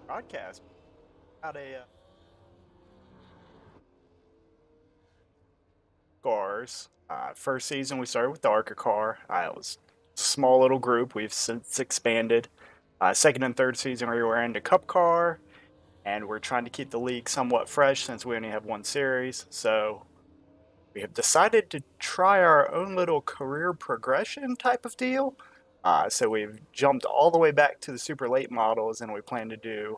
broadcast about a cars. First season we started with the ARCA car. It was a small little group. We've since expanded. Second and third season we were into Cup car, and we're trying to keep the league somewhat fresh since we only have one series. So we have decided to try our own little career progression type of deal. So we've jumped all the way back to the super late models, and we plan to do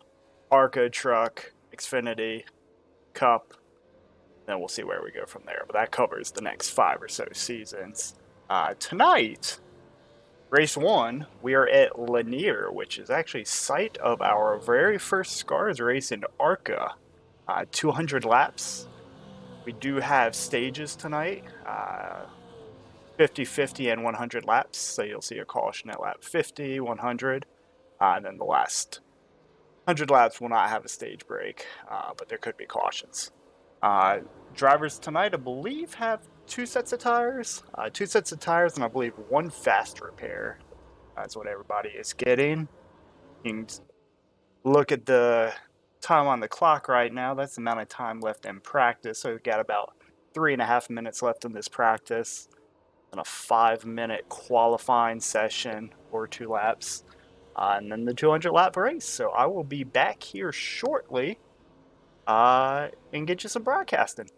ARCA, Truck, Xfinity, Cup, then we'll see where we go from there. But that covers the next 5 or so seasons. Tonight, race one, we are at Lanier, which is actually site of our very first Scars race in ARCA. 200 laps. We do have stages tonight, 50, 50, and 100 laps. So you'll see a caution at lap 50, 100, and then the last 100 laps will not have a stage break, but there could be cautions. Uh, Drivers tonight, I believe, have two sets of tires, and I believe one fast repair. That's what everybody is getting. You can look at the time on the clock right now. That's the amount of time left in practice. So we've got about 3.5 minutes left in this practice, and a 5 minute qualifying session or 2 laps, and then the 200 lap race. So I will be back here shortly and get you some broadcasting.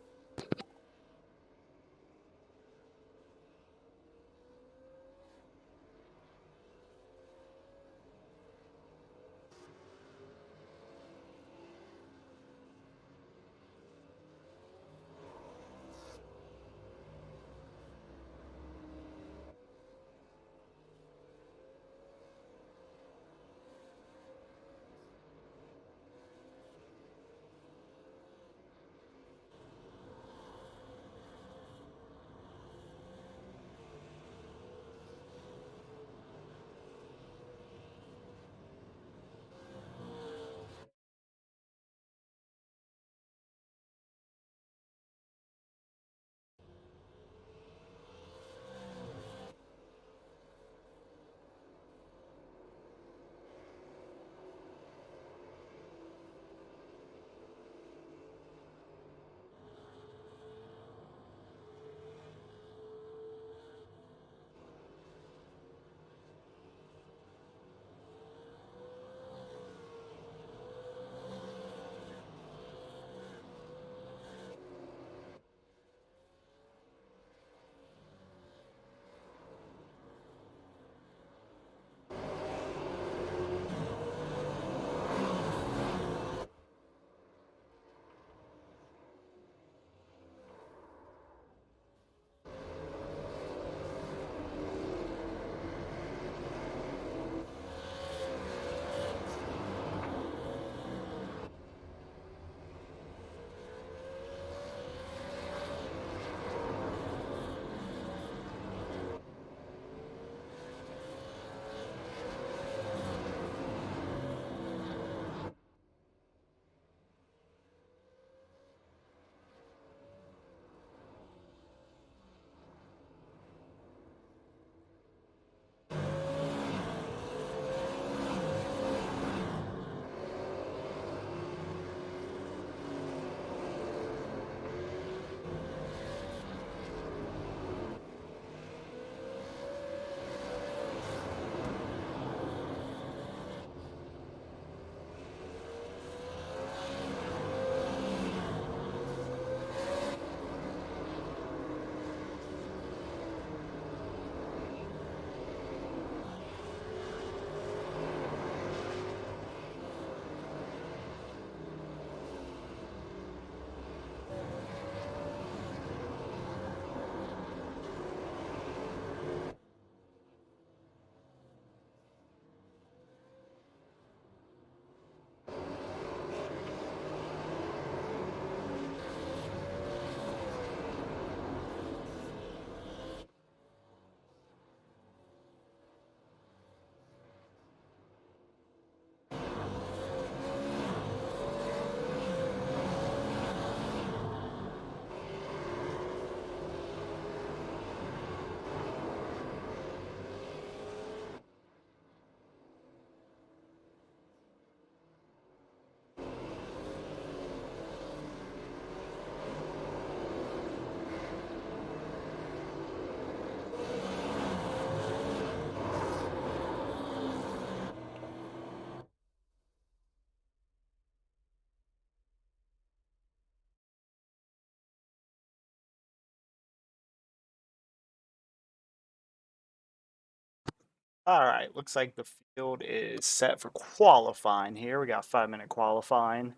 All right, looks like the field is set for qualifying here. We got 5 minute qualifying,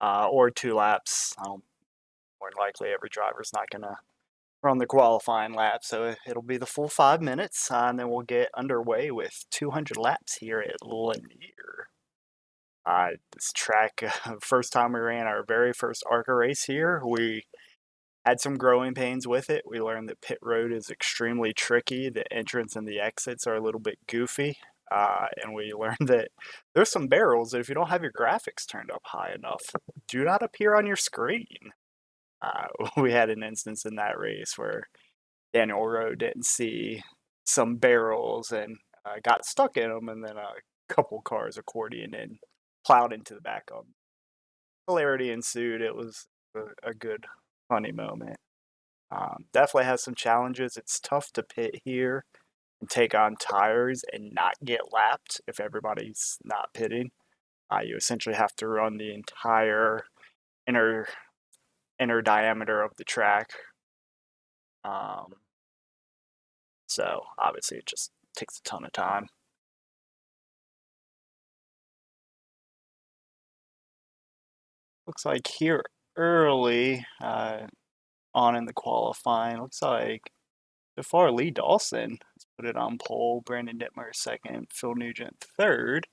or 2 laps. More than likely, every driver's not gonna run the qualifying lap, so it'll be the full 5 minutes, and then we'll get underway with 200 laps here at Lanier. This track, first time we ran our very first ARCA race here, we had some growing pains with it. We learned that pit road is extremely tricky. The entrance and the exits are a little bit goofy. And we learned that there's some barrels that if you don't have your graphics turned up high enough, do not appear on your screen. Uh, we had an instance in that race where Daniel Rowe didn't see some barrels and got stuck in them, and then a couple cars accordioned and plowed into the back of them. Hilarity ensued. It was a good, funny moment. Definitely has some challenges. It's tough to pit here and take on tires and not get lapped if everybody's not pitting. You essentially have to run the entire inner inner diameter of the track. Um, so obviously it just takes a ton of time. Looks like here early on in the qualifying, looks like so far Lee Dawson has put it on pole, Brandon Dittmer second, Phil Nugent third.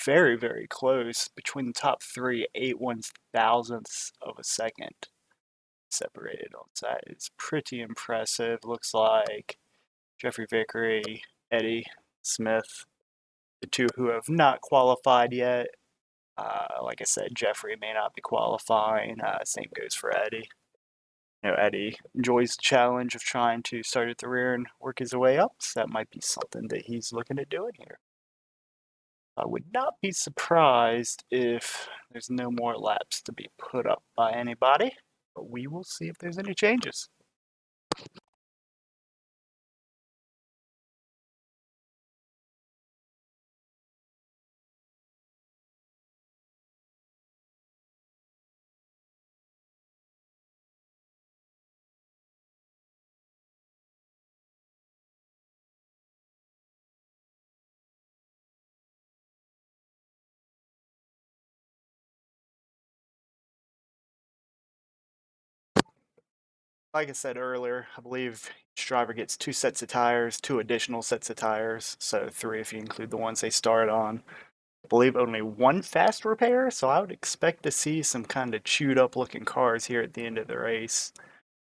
Very, very close between the top three, 8/1000ths of a second separated on that. It's pretty impressive. Looks like Jeffrey Vickery, Eddie Smith, the two who have not qualified yet. Like I said, Jeffrey may not be qualifying. Same goes for Eddie. Eddie enjoys the challenge of trying to start at the rear and work his way up, so that might be something that he's looking at doing here. I would not be surprised if there's no more laps to be put up by anybody, but we will see if there's any changes. Like I said earlier, I believe each driver gets 2 sets of tires, 2 additional sets of tires, so 3 if you include the ones they start on. I believe only 1 fast repair, so I would expect to see some kind of chewed up looking cars here at the end of the race.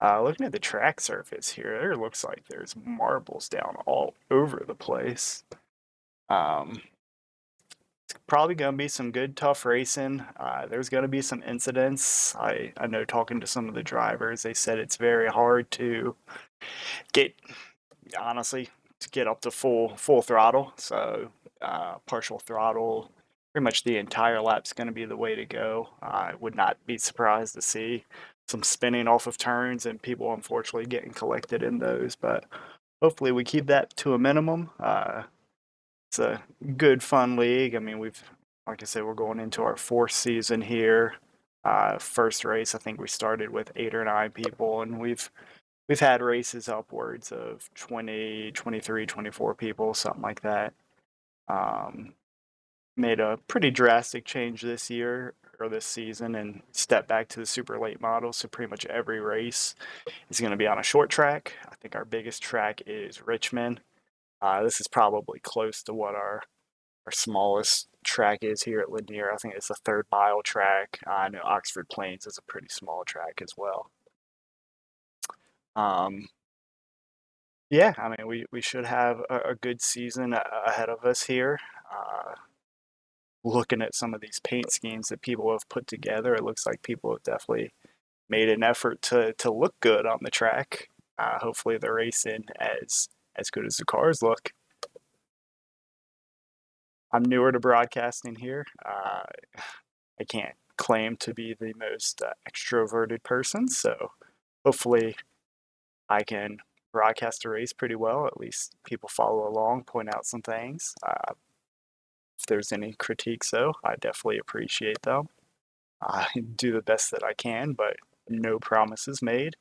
Looking at the track surface here, there looks like there's marbles down all over the place. It's probably going to be some good, tough racing. There's going to be some incidents. I know talking to some of the drivers, they said it's very hard to get, honestly, to get up to full throttle. So partial throttle, pretty much the entire lap's going to be the way to go. I would not be surprised to see some spinning off of turns and people unfortunately getting collected in those. But hopefully we keep that to a minimum. It's a good, fun league. I mean, like I said, we're going into our 4th season here. First race, I think we started with 8 or 9 people, and we've had races upwards of 20, 23, 24 people, something like that. Made a pretty drastic change this year or this season and stepped back to the super late model. So pretty much every race is going to be on a short track. I think our biggest track is Richmond. This is probably close to what our smallest track is here at Lanier. I think it's a 3rd mile track. I know Oxford Plains is a pretty small track as well. Um, yeah, I mean, we should have a good season ahead of us here. Looking at some of these paint schemes that people have put together, it looks like people have definitely made an effort to look good on the track. Hopefully they're racing as good as the cars look. I'm newer to broadcasting here. I can't claim to be the most extroverted person, so hopefully I can broadcast a race pretty well. At least people follow along, point out some things. If there's any critiques, though, I definitely appreciate them. I do the best that I can, but no promises made.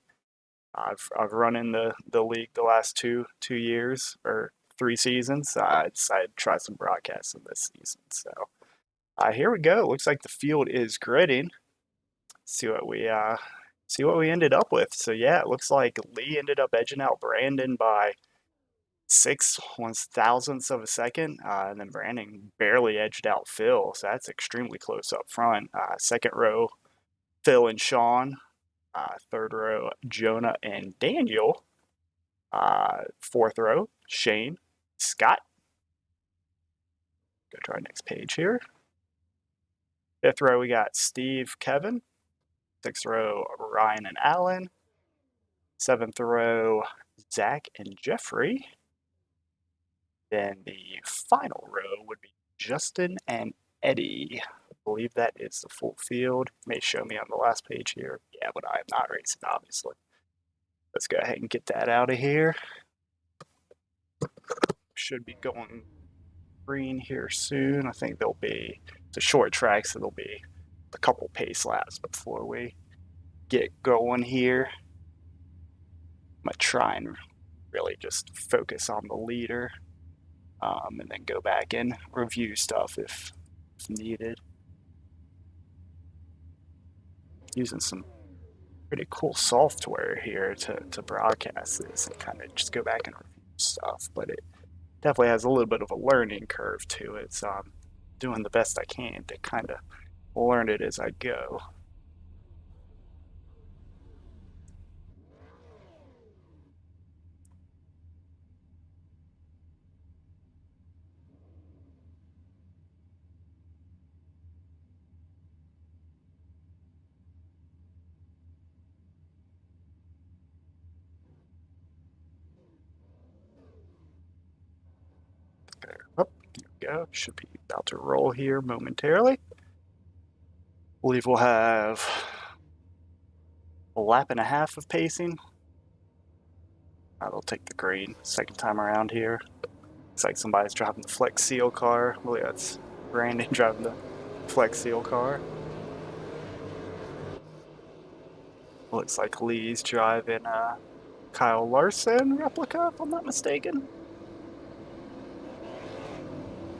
I've run in the league the last two years or 3 seasons. I decided to try some broadcasting this season. So here we go. Looks like the field is gridding. See what we ended up with. So yeah, it looks like Lee ended up edging out Brandon by 6/1000ths of a second, and then Brandon barely edged out Phil. So that's extremely close up front. Second row, Phil and Sean. Third row, Jonah and Daniel. Fourth row, Shane, Scott. Go to our next page here. Fifth row, we got Steve, Kevin. Sixth row, Ryan and Alan. Seventh row, Zach and Jeffrey. Then the final row would be Justin and Eddie. I believe that is the full field. It may show me on the last page here. Yeah, but I am not racing, obviously. Let's go ahead and get that out of here. Should be going green here soon. I think there'll be, it's a short track, so there'll be a couple pace laps before we get going here. I'm gonna try and really just focus on the leader, and then go back and review stuff if needed. Using some pretty cool software here to broadcast this and kind of just go back and review stuff, but it definitely has a little bit of a learning curve to it, so I'm doing the best I can to kind of learn it as I go. Oh, here we go. Should be about to roll here momentarily. Believe we'll have a lap and a half of pacing. They'll take the green second time around here. Looks like somebody's driving the Flex Seal car. I believe that's Brandon driving the Flex Seal car. Looks like Lee's driving a Kyle Larson replica, if I'm not mistaken.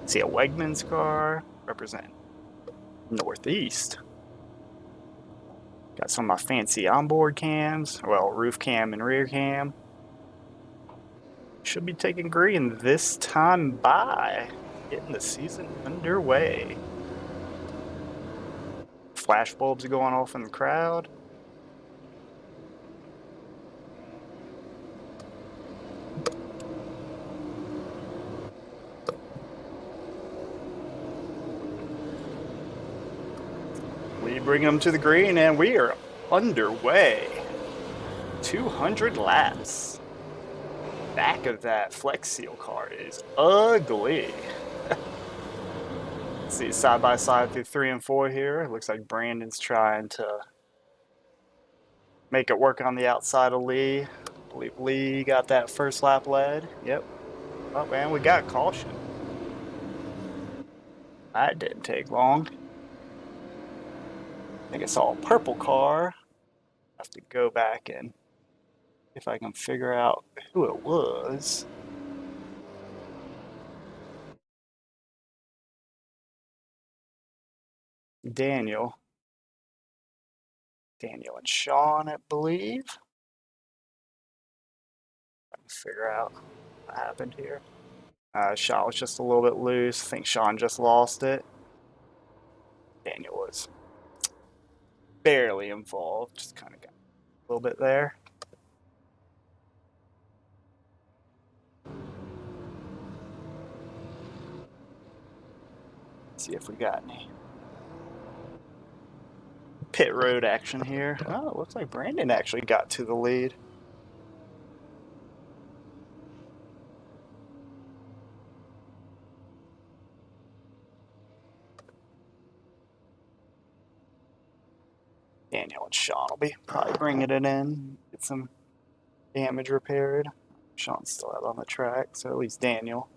See a Wegmans car representing Northeast. Got some of my fancy onboard cams, well, roof cam and rear cam. Should be taking green this time by, getting the season underway. Flash bulbs are going off in the crowd. We bring them to the green and we are underway. 200 laps. Back of that Flex Seal car is ugly. See side by side through 3 and 4 here. It looks like Brandon's trying to make it work on the outside of Lee. I believe Lee got that first lap led. Yep. Oh man, we got caution. That didn't take long. I think I saw a purple car. I have to go back and if I can figure out who it was. Daniel and Sean, I believe. I can figure out what happened here. Sean was just a little bit loose. I think Sean just lost it. Daniel was barely involved, just kind of got a little bit there. Let's see if we got any pit road action here. Oh, it looks like Brandon actually got to the lead. Daniel and Sean will be probably bringing it in, get some damage repaired. Sean's still out on the track, so at least Daniel.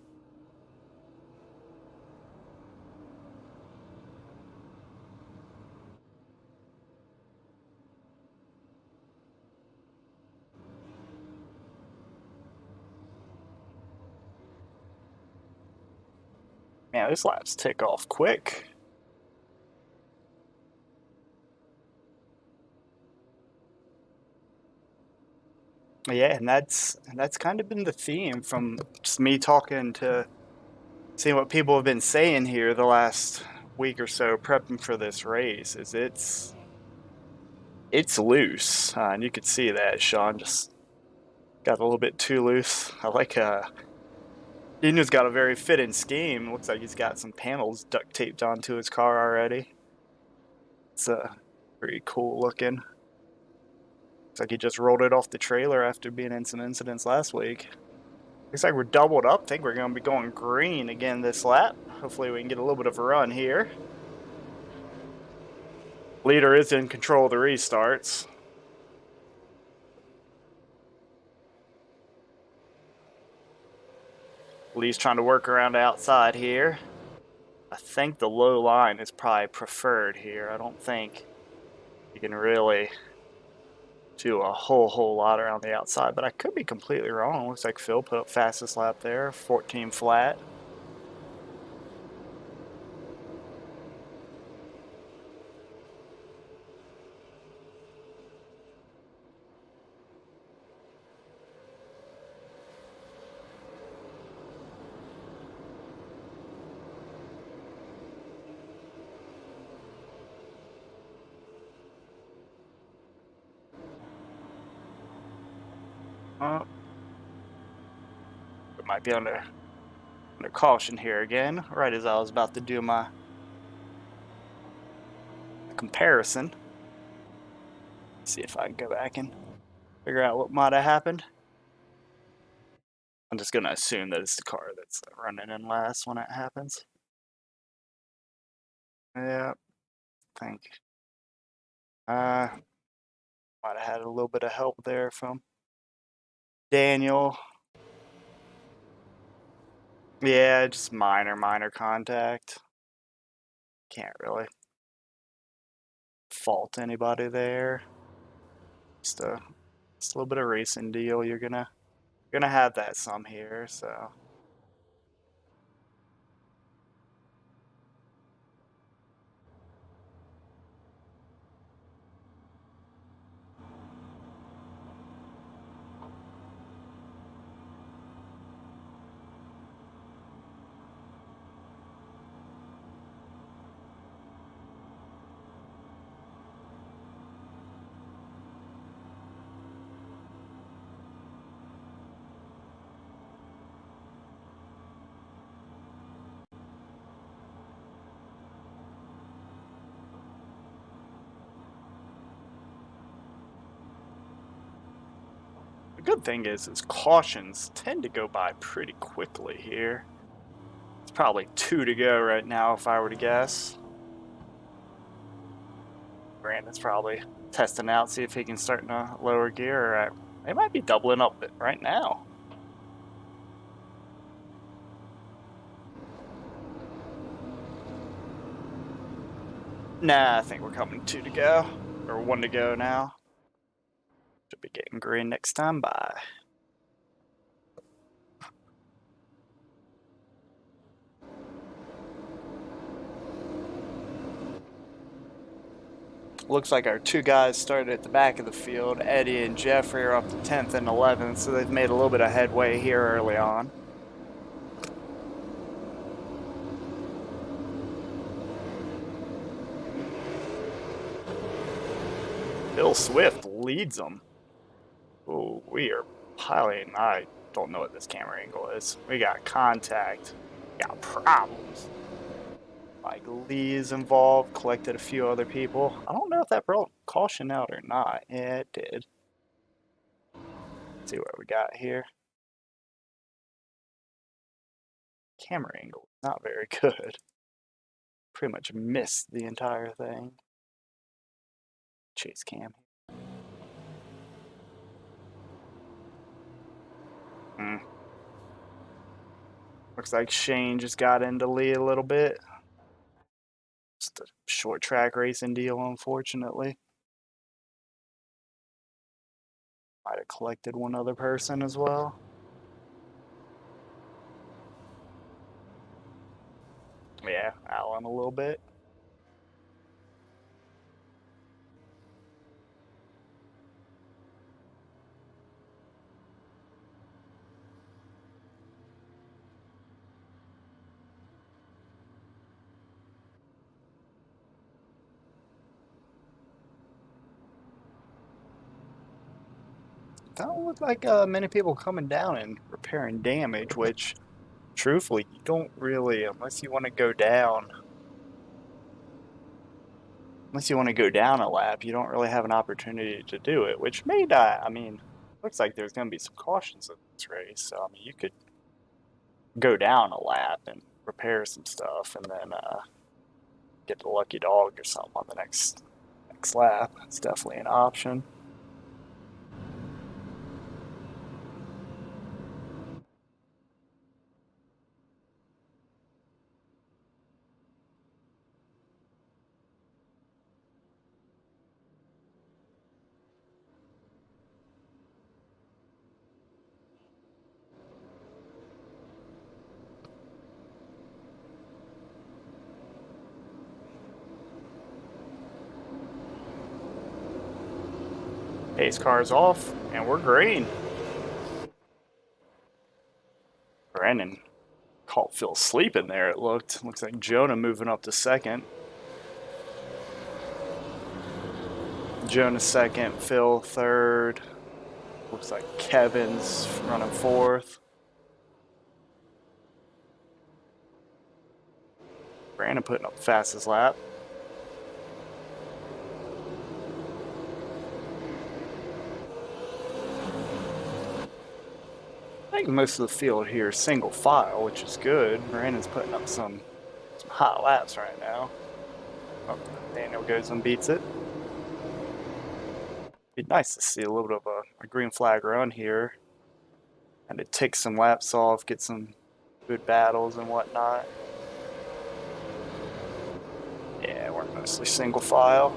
Man, these laps tick off quick. Yeah, and that's kind of been the theme from just me talking to seeing what people have been saying here the last week or so prepping for this race. Is it's loose, and you could see that Sean just got a little bit too loose. I like Daniel's got a very fitting scheme. Looks like he's got some panels duct taped onto his car already. It's pretty cool looking. Looks like he just rolled it off the trailer after being in some incidents last week. Looks like we're doubled up. I think we're going to be going green again this lap. Hopefully we can get a little bit of a run here. Leader is in control of the restarts. Lee's trying to work around outside here. I think the low line is probably preferred here. I don't think you can really do a whole lot around the outside, but I could be completely wrong. Looks like Phil put up fastest lap there, 14 flat. It might be under caution here again, right as I was about to do my comparison. See if I can go back and figure out what might have happened. I'm just gonna assume that it's the car that's running in last when it happens. Yeah, I think might have had a little bit of help there from Daniel. Yeah, just minor contact. Can't really fault anybody there. Just a little bit of racing deal. You're gonna have that some here, so. The good thing is cautions tend to go by pretty quickly here. It's probably 2 to go right now if I were to guess. Brandon's probably testing out, see if he can start in a lower gear. Or they might be doubling up right now. Nah, I think we're coming 2 to go. Or 1 to go now. Should be getting green next time. Bye. Looks like our 2 guys started at the back of the field. Eddie and Jeffrey are up to 10th and 11th, so they've made a little bit of headway here early on. Bill Swift leads them. Oh, we are piling. I don't know what this camera angle is. We got contact. We got problems. Like Lee's involved, collected a few other people. I don't know if that brought caution out or not. Yeah, it did. Let's see what we got here. Camera angle, not very good. Pretty much missed the entire thing. Chase cam. Looks like Shane just got into Lee a little bit. Just a short track racing deal, unfortunately. Might have collected one other person as well. Yeah, Allen a little bit. Don't look like many people coming down and repairing damage, which truthfully, you don't really, unless you want to go down a lap, you don't really have an opportunity to do it, which may not, I mean, looks like there's going to be some cautions in this race. So, I mean, you could go down a lap and repair some stuff and then get the lucky dog or something on the next lap. It's definitely an option. Pace car's off, and we're green. Brandon caught Phil sleeping there, it looked. Looks like Jonah moving up to second. Jonah second, Phil third. Looks like Kevin's running fourth. Brandon putting up the fastest lap. I think most of the field here is single file, which is good. Brandon's putting up some hot laps right now. Oh, Daniel goes and beats it. Be nice to see a little bit of a green flag run here. And to take some laps off, get some good battles and whatnot. Yeah, we're mostly single file.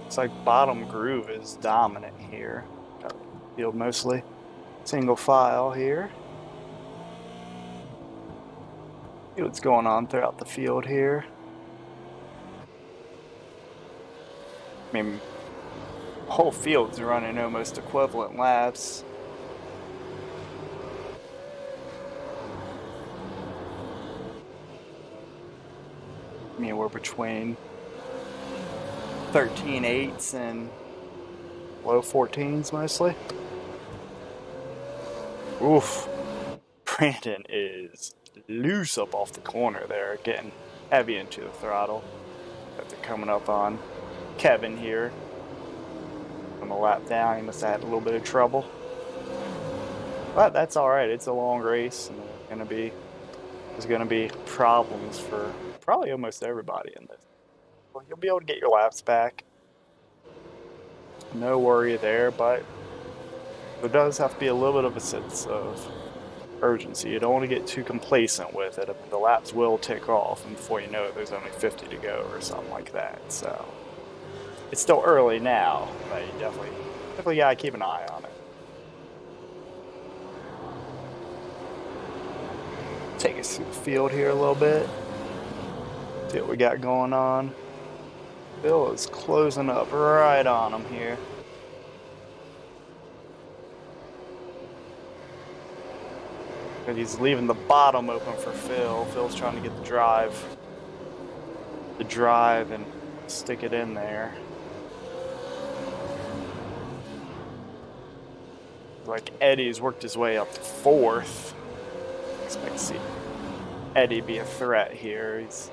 It's like bottom groove is dominant here. Got the field mostly single file here. See what's going on throughout the field here. I mean, the whole field's running almost equivalent laps. I mean, we're between 13.8s and low 14s mostly. Oof. Brandon is loose up off the corner there, getting heavy into the throttle. But they're coming up on Kevin here. From a lap down, he must have had a little bit of trouble. But that's alright, it's a long race, and there's gonna be problems for probably almost everybody in this. Well, you'll be able to get your laps back. No worry there, but there does have to be a little bit of a sense of urgency. You don't want to get too complacent with it. I mean, the laps will tick off, and before you know it, there's only 50 to go or something like that. So it's still early now, but you definitely gotta keep an eye on it. Take us through the field here a little bit. See what we got going on. Bill is closing up right on him here. And he's leaving the bottom open for Phil. Phil's trying to get the drive and stick it in there. Like Eddie's worked his way up to fourth. Expect to see Eddie be a threat here. He's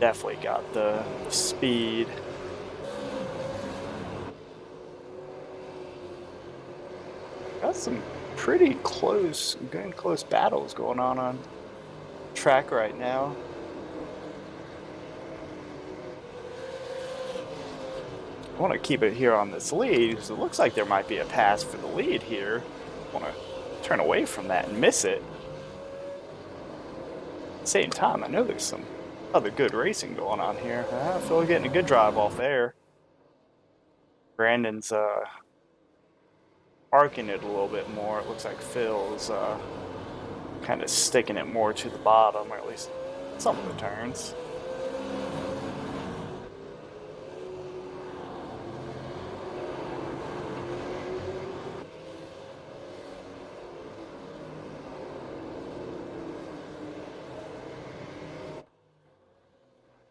definitely got the speed. Got some pretty close, getting close battles going on track right now. I want to keep it here on this lead because it looks like there might be a pass for the lead here. I want to turn away from that and miss it. At the same time, I know there's some other good racing going on here. I feel like getting a good drive off there. Brandon's arcing it a little bit more. It looks like Phil's kind of sticking it more to the bottom, or at least some of the turns.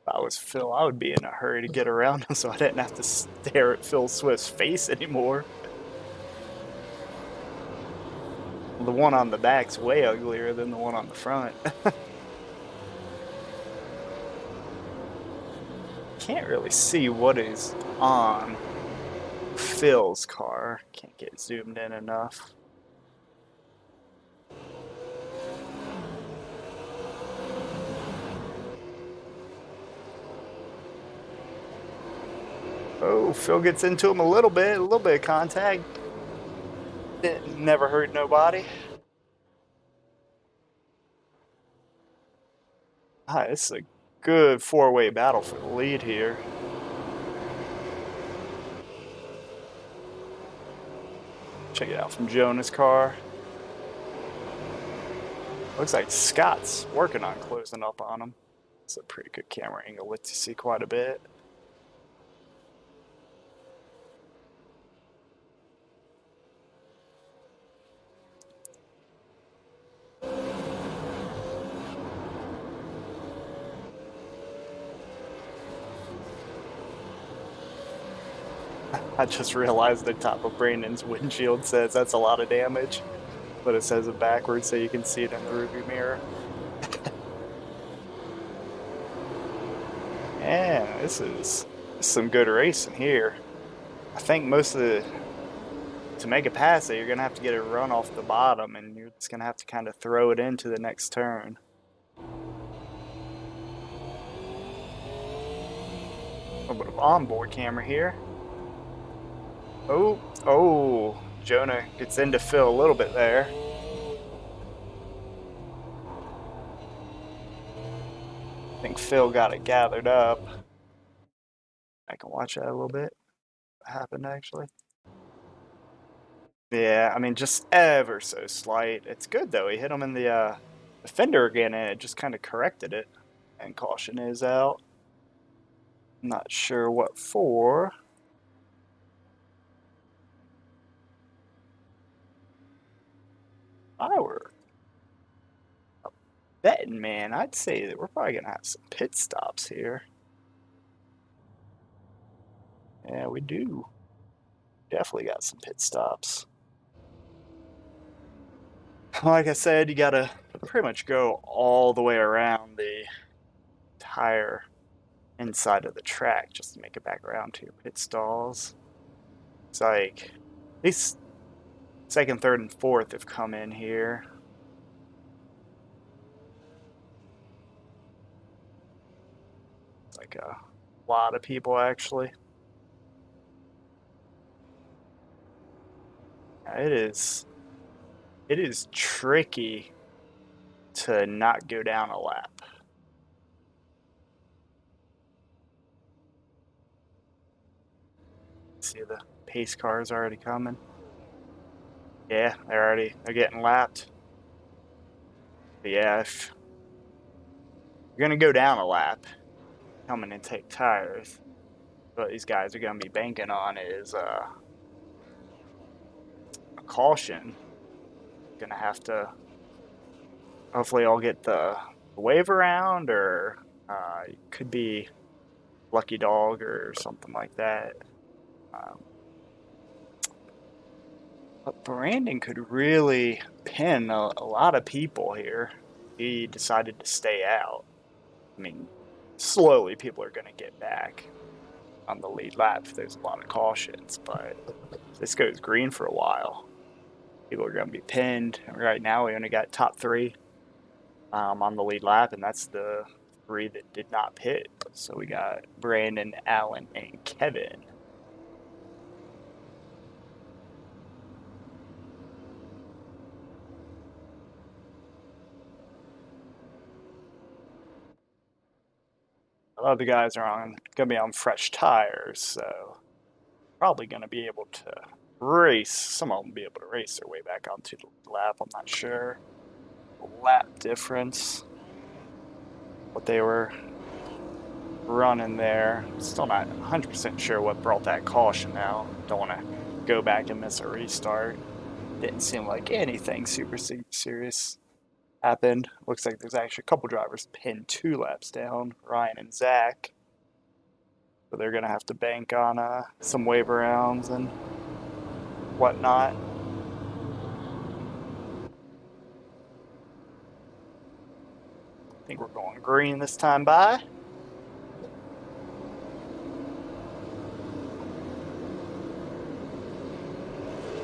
If I was Phil, I would be in a hurry to get around him so I didn't have to stare at Phil Swift's face anymore. The one on the back's way uglier than the one on the front. Can't really see what is on Phil's car. Can't get zoomed in enough. Oh, Phil gets into him a little bit of contact. It never hurt nobody. It's a good four-way battle for the lead here. Check it out from Jonah's car. Looks like Scott's working on closing up on him. It's a pretty good camera angle. Lets you see quite a bit. I just realized the top of Brandon's windshield says that's a lot of damage, but it says it backwards so you can see it in the rearview mirror. Yeah, this is some good racing here. I think to make a pass there, you're going to have to get a run off the bottom, and you're just going to have to kind of throw it into the next turn. A little bit of onboard camera here. Oh, Jonah gets into Phil a little bit there. I think Phil got it gathered up. I can watch that a little bit. What happened actually? Yeah, I mean, just ever so slight. It's good though. He hit him in the fender again, and it just kind of corrected it. And caution is out. Not sure what for. If I were a betting man, I'd say that we're probably gonna have some pit stops here. Yeah, we do. Definitely got some pit stops. Like I said, you gotta pretty much go all the way around the entire inside of the track just to make it back around to your pit stalls. It's like at least second, third, and fourth have come in here. It's like a lot of people actually. It is tricky to not go down a lap. See the pace cars already coming. Yeah, they're getting lapped. But yeah, if you're gonna go down a lap, come in and take tires. What these guys are gonna be banking on is a caution. Gonna have to hopefully I'll get the wave around, or it could be lucky dog or something like that. But Brandon could really pin a lot of people here. He decided to stay out. I mean, slowly people are going to get back on the lead lap if there's a lot of cautions, but this goes green for a while. People are going to be pinned. Right now, we only got top 3 on the lead lap, and that's the 3 that did not pit. So we got Brandon, Allen, and Kevin. A lot of the guys are going to be on fresh tires, so probably going to be able to race. Some of them will be able to race their way back onto the lap. I'm not sure. Lap difference, what they were running there. Still not 100% sure what brought that caution out. Don't want to go back and miss a restart. Didn't seem like anything super serious happened. Looks like there's actually a couple drivers pinned 2 laps down, Ryan and Zach. So they're going to have to bank on some wave rounds and whatnot. I think we're going green this time by.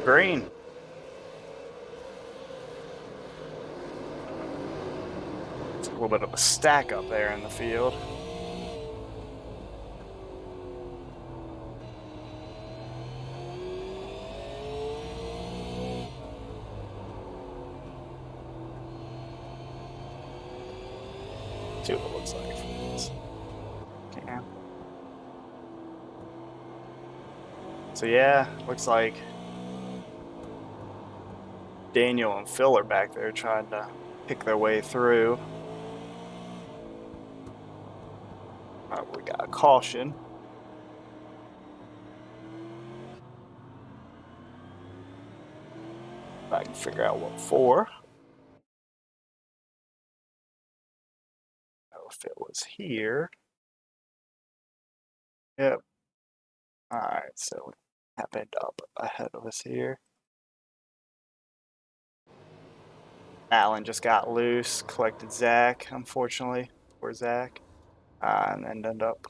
Green. It's a little bit of a stack up there in the field. See what it looks like from this. Okay. So yeah, looks like Daniel and Phil are back there trying to pick their way through. We got a caution. If I can figure out what for. I don't know if it was here. Yep. Alright, so it happened up ahead of us here. Allen just got loose, collected Zach, unfortunately, for Zach. And then ended up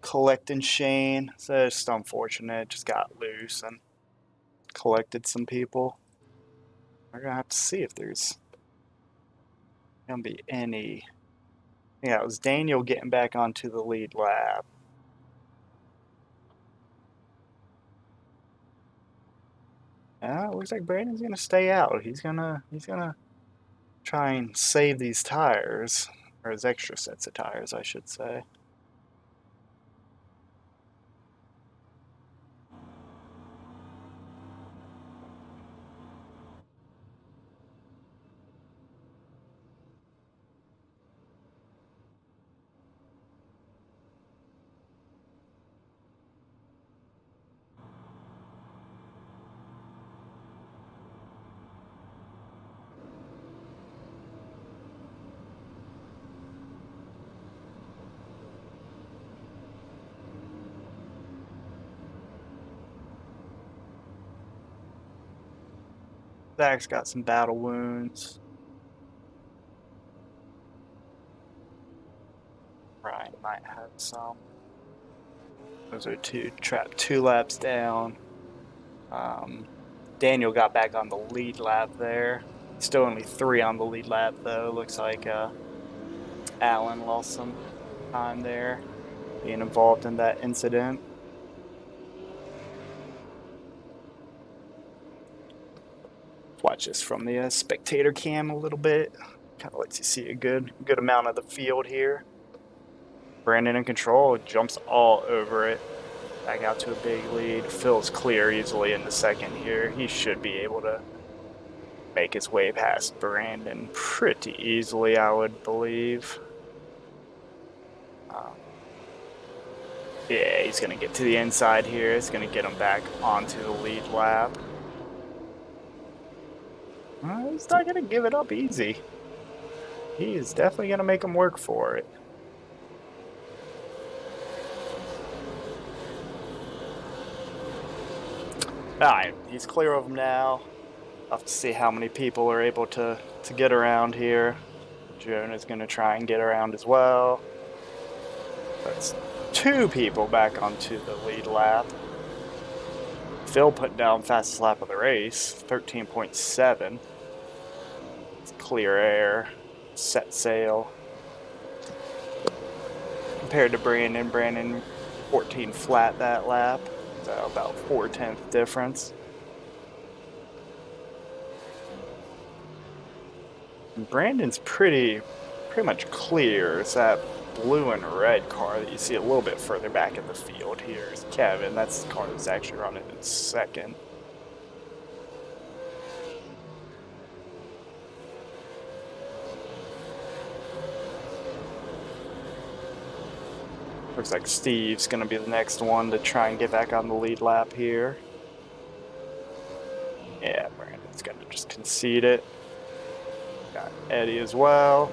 collecting Shane. So it's just unfortunate, just got loose and collected some people. We're gonna have to see if there's gonna be any. Yeah, it was Daniel getting back onto the lead lap. Yeah, it looks like Brandon's gonna stay out. He's gonna try and save these tires, or his extra sets of tires, I should say. Zach's got some battle wounds. Ryan might have some. Those are trapped 2 laps down. Daniel got back on the lead lap there. Still only 3 on the lead lap though. Looks like Allen lost some time there, being involved in that incident. Watch this from the spectator cam a little bit. Kind of lets you see a good amount of the field here. Brandon in control, jumps all over it. Back out to a big lead. Phil's clear easily in the second here. He should be able to make his way past Brandon pretty easily, I would believe. Yeah, he's going to get to the inside here. It's going to get him back onto the lead lap. He's not going to give it up easy. He is definitely going to make him work for it. Alright, he's clear of him now. I'll have to see how many people are able to get around here. Jonah's going to try and get around as well. That's 2 people back onto the lead lap. Phil put down fastest lap of the race, 13.7. It's clear air, set sail. Compared to Brandon 14 flat that lap, so about 4/10 difference. And Brandon's pretty much clear. It's that blue and red car that you see a little bit further back in the field. Here's Kevin. That's the car that's actually running in second. Looks like Steve's going to be the next one to try and get back on the lead lap here. Yeah, Brandon's going to just concede it. Got Eddie as well.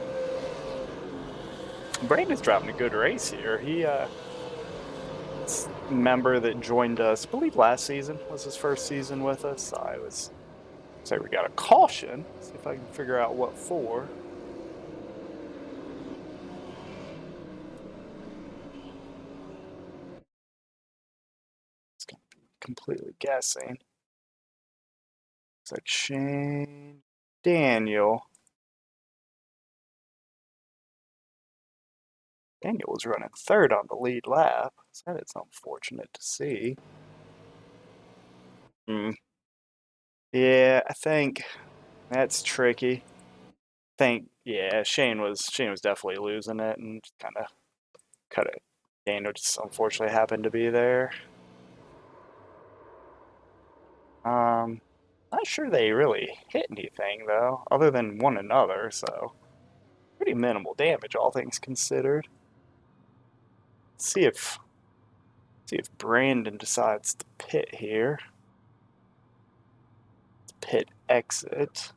Brandon's driving a good race here. He, member that joined us, I believe last season was his first season with us. I was say we got a caution. See if I can figure out what for. It's completely guessing. It's like Shane Daniel. Daniel was running third on the lead lap. So it's unfortunate to see. Yeah, I think that's tricky. I think yeah, Shane was definitely losing it and just kind of cut it. Daniel just unfortunately happened to be there. Not sure they really hit anything though, other than one another. So pretty minimal damage, all things considered. Let's see if Brandon decides to pit here. Pit exit.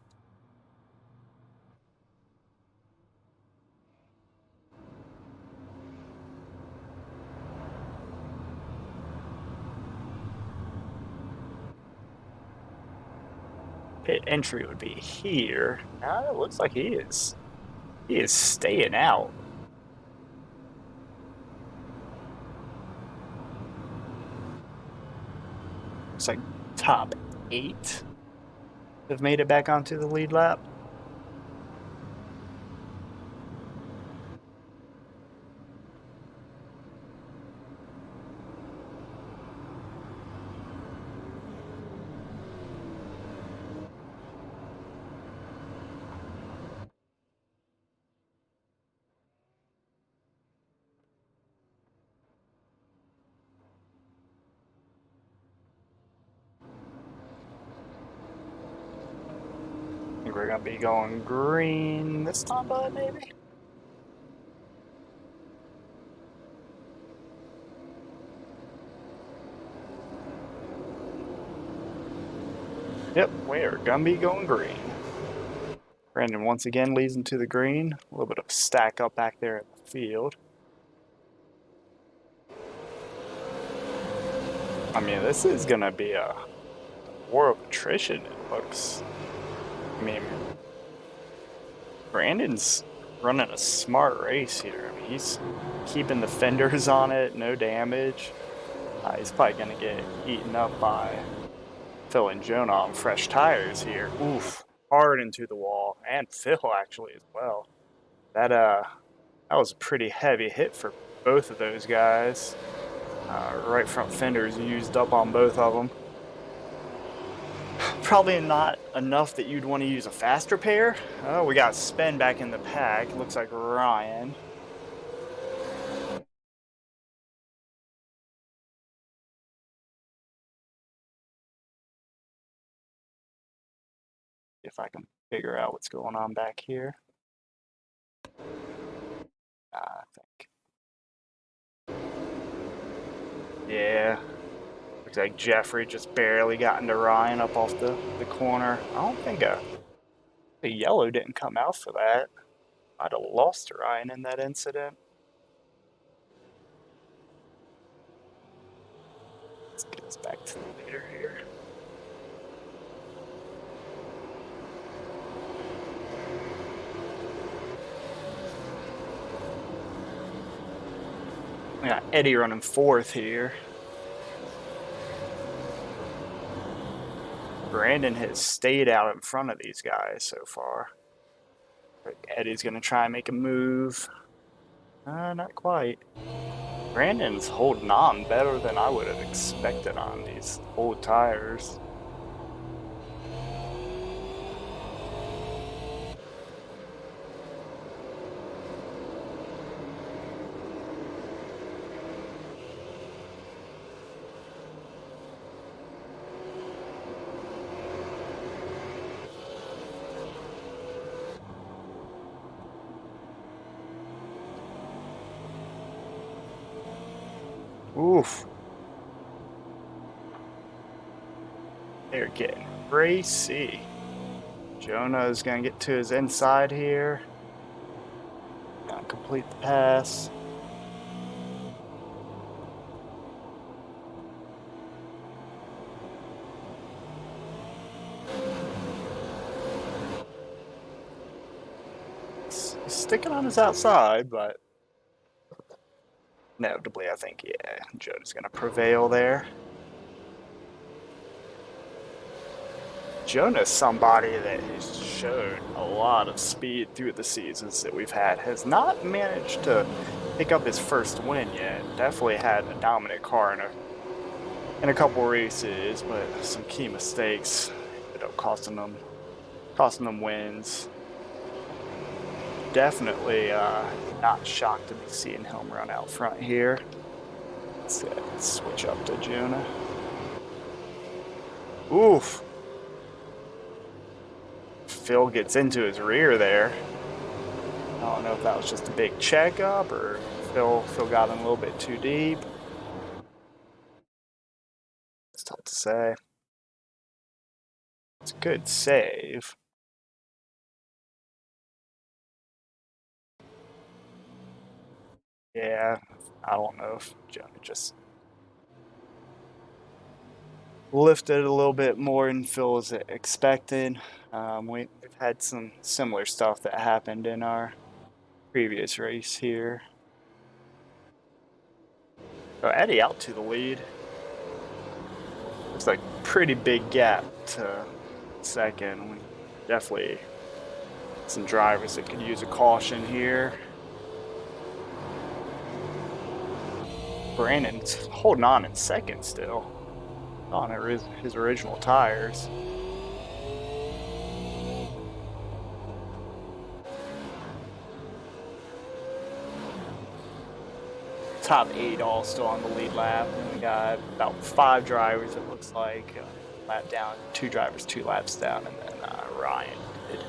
Pit entry would be here. Now it looks like he is staying out. Looks like top 8 have made it back onto the lead lap. I think we're gonna be going green this time, bud, maybe? Yep, we're gonna be going green. Brandon once again leads into the green. A little bit of stack up back there in the field. I mean, this is gonna be a war of attrition, it looks. I mean, Brandon's running a smart race here. I mean, he's keeping the fenders on it, no damage. He's probably gonna get eaten up by Phil and Jonah on fresh tires here. Oof, hard into the wall, and Phil actually as well. That was a pretty heavy hit for both of those guys. Right front fenders used up on both of them. Probably not enough that you'd want to use a fast repair. Oh, we got Spen back in the pack. Looks like Ryan. If I can figure out what's going on back here. I think. Yeah. Looks like Jeffrey just barely got into Ryan up off the corner. I don't think the yellow didn't come out for that. I'd have lost to Ryan in that incident. Let's get us back to the leader here. We got Eddie running 4th here. Brandon has stayed out in front of these guys so far. But Eddie's going to try and make a move. Not quite. Brandon's holding on better than I would have expected on these old tires. Oof. They're getting racy. Jonah is going to get to his inside here. Gonna complete the pass. He's sticking on his outside, but inevitably, I think, yeah, Jonah's going to prevail there. Jonah's somebody that has shown a lot of speed through the seasons that we've had. Has not managed to pick up his first win yet. Definitely had a dominant car in a couple races, but some key mistakes ended up costing them wins. Definitely not shocked to be seeing him run out front here. Let's switch up to Jonah. Oof. Phil gets into his rear there. I don't know if that was just a big checkup or Phil got in a little bit too deep. It's tough to say. It's a good save. Yeah, I don't know if Jonah just lifted a little bit more than Phil was expecting. We've had some similar stuff that happened in our previous race here. So Eddie out to the lead. Looks like pretty big gap to second. Definitely some drivers that could use a caution here. Brandon's holding on in second still on his original tires. Top 8 all still on the lead lap. And we got about 5 drivers, it looks like. Lap down, 2 drivers, 2 laps down, and then Ryan did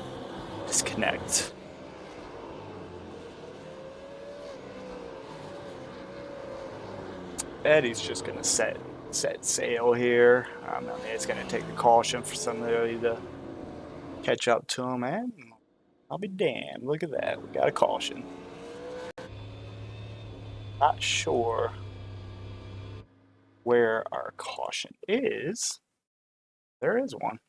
disconnect. Eddie's just going to set sail here. I mean, it's going to take the caution for somebody to catch up to him, and I'll be damned. Look at that. We got a caution. Not sure where our caution is. There is one.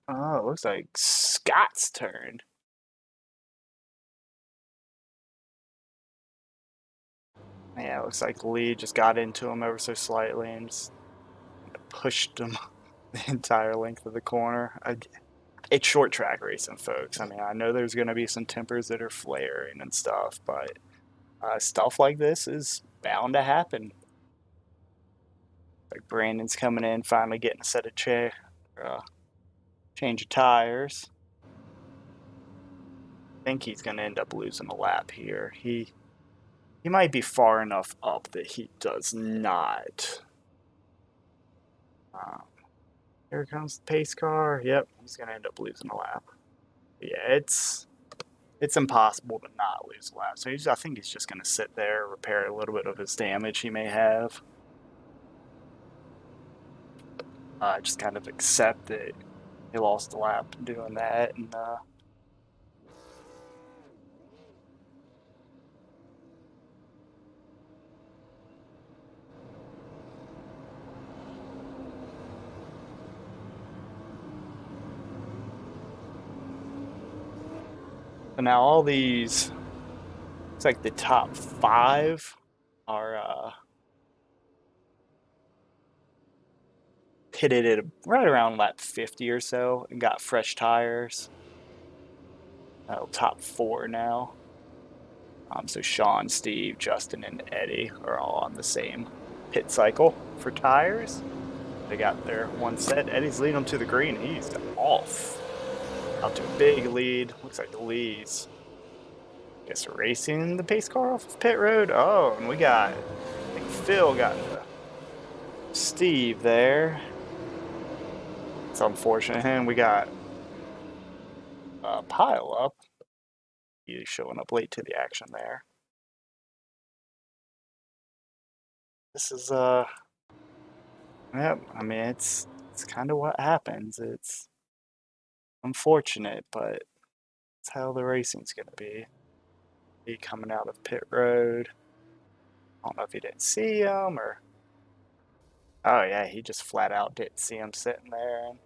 Oh, it looks like Scott's turn. Yeah, it looks like the lead just got into him ever so slightly and just pushed him the entire length of the corner. It's short track racing, folks. I mean, I know there's going to be some tempers that are flaring and stuff, but stuff like this is bound to happen. Like Brandon's coming in, finally getting a set of change of tires. I think he's going to end up losing a lap here. He might be far enough up that he does not. Here comes the pace car. Yep, he's going to end up losing a lap. But yeah, it's impossible to not lose a lap. So I think he's just going to sit there, repair a little bit of his damage he may have. Just kind of accept that he lost a lap doing that, and So now all these, it's like the top 5 are pitted at right around lap 50 or so and got fresh tires. Top 4 now. So Sean, Steve, Justin, and Eddie are all on the same pit cycle for tires. They got their one set. Eddie's leading them to the green. He's off. Out to a big lead. Looks like the Lees. Guess racing the pace car off of pit road. Oh, and we got, I think Phil got Steve there. It's unfortunate. And we got a pile up. He's showing up late to the action there. This is yeah, I mean it's kind of what happens. It's unfortunate, but it's how the racing's gonna be. He coming out of pit road. I don't know if he didn't see him or. Oh yeah, he just flat out didn't see him sitting there and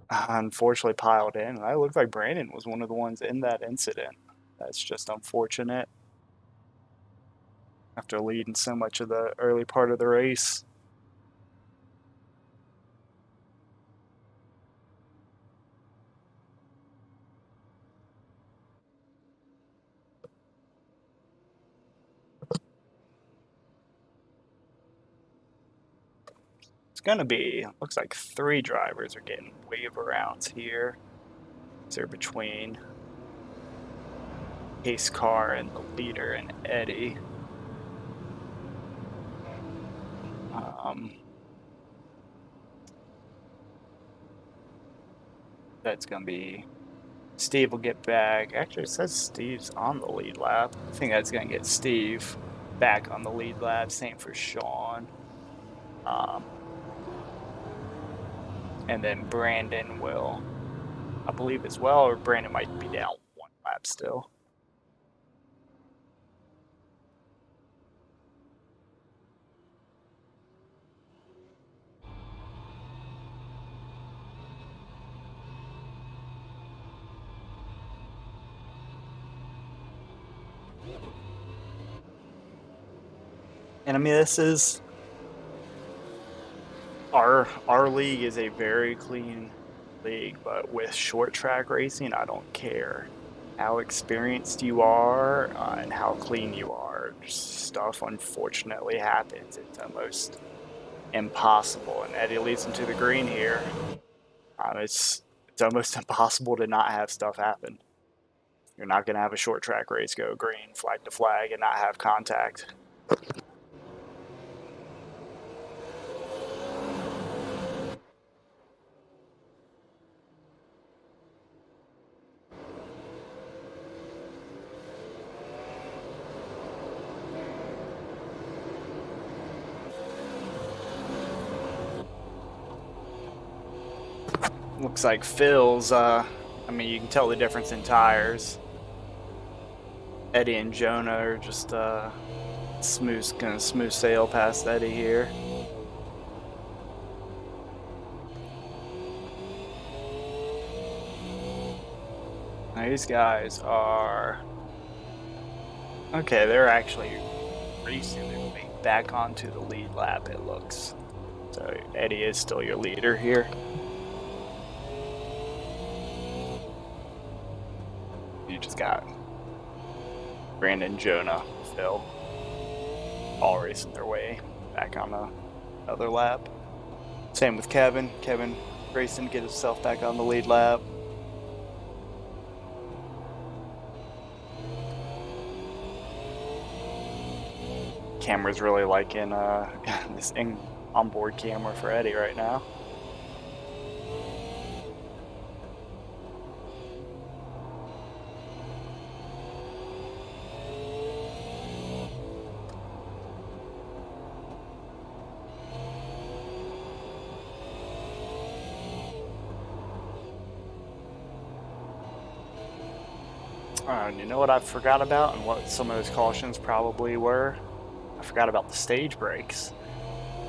unfortunately piled in. And it looked like Brandon was one of the ones in that incident. That's just unfortunate. After leading so much of the early part of the race. It's gonna be, looks like 3 drivers are getting wave arounds here. They're between pace car and the leader and Eddie. That's gonna be, Steve will get back. Actually, it says Steve's on the lead lap. I think that's gonna get Steve back on the lead lap. Same for Sean. And then Brandon will, I believe, as well, or Brandon might be down 1 lap still. And I mean, this is our league is a very clean league, but with short track racing, I don't care how experienced you are and how clean you are. Stuff unfortunately happens. It's almost impossible. And Eddie leads him to the green here. It's almost impossible to not have stuff happen. You're not going to have a short track race go green, flag to flag, and not have contact. Looks like Phil's, I mean, you can tell the difference in tires. Eddie and Jonah are just gonna smooth sail past Eddie here. Now these guys are, okay, they're actually racing their way back onto the lead lap, it looks. So Eddie is still your leader here. You just got Brandon, Jonah, Phil, all racing their way back on another lap. Same with Kevin. Kevin racing to get himself back on the lead lap. Camera's really liking this onboard camera for Eddie right now. You know what I forgot about and what some of those cautions probably were? I forgot about the stage brakes.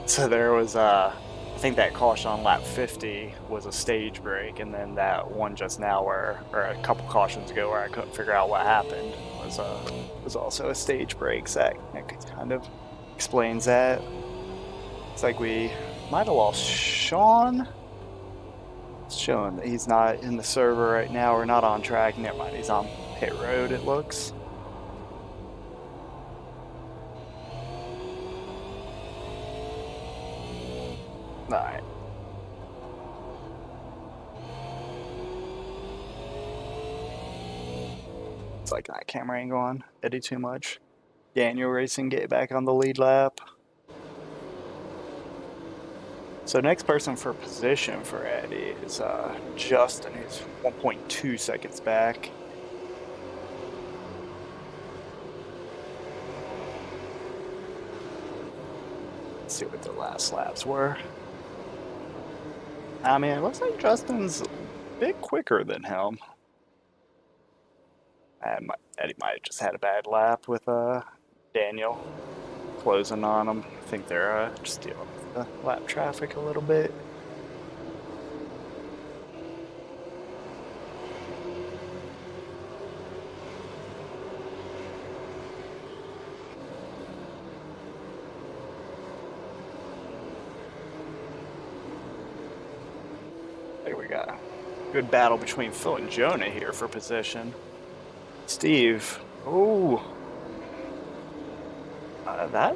So there was think that caution on lap 50 was a stage break, and then that one just now or a couple cautions ago where I couldn't figure out what happened was also a stage break. So that kind of explains that. It's like we might have lost Sean. It's showing that he's not in the server right now or not on track. Never mind, he's on pit road, it looks. Alright. It's like that camera ain't going Eddie too much. Daniel Racing get back on the lead lap. So next person for position for Eddie is Justin, who's 1.2 seconds back. Let's see what the last laps were. I mean, it looks like Justin's a bit quicker than him. Eddie might have just had a bad lap with Daniel closing on him. I think they're just dealing with the lap traffic a little bit. There we go. Good battle between Phil and Jonah here for position. Steve. Oh. That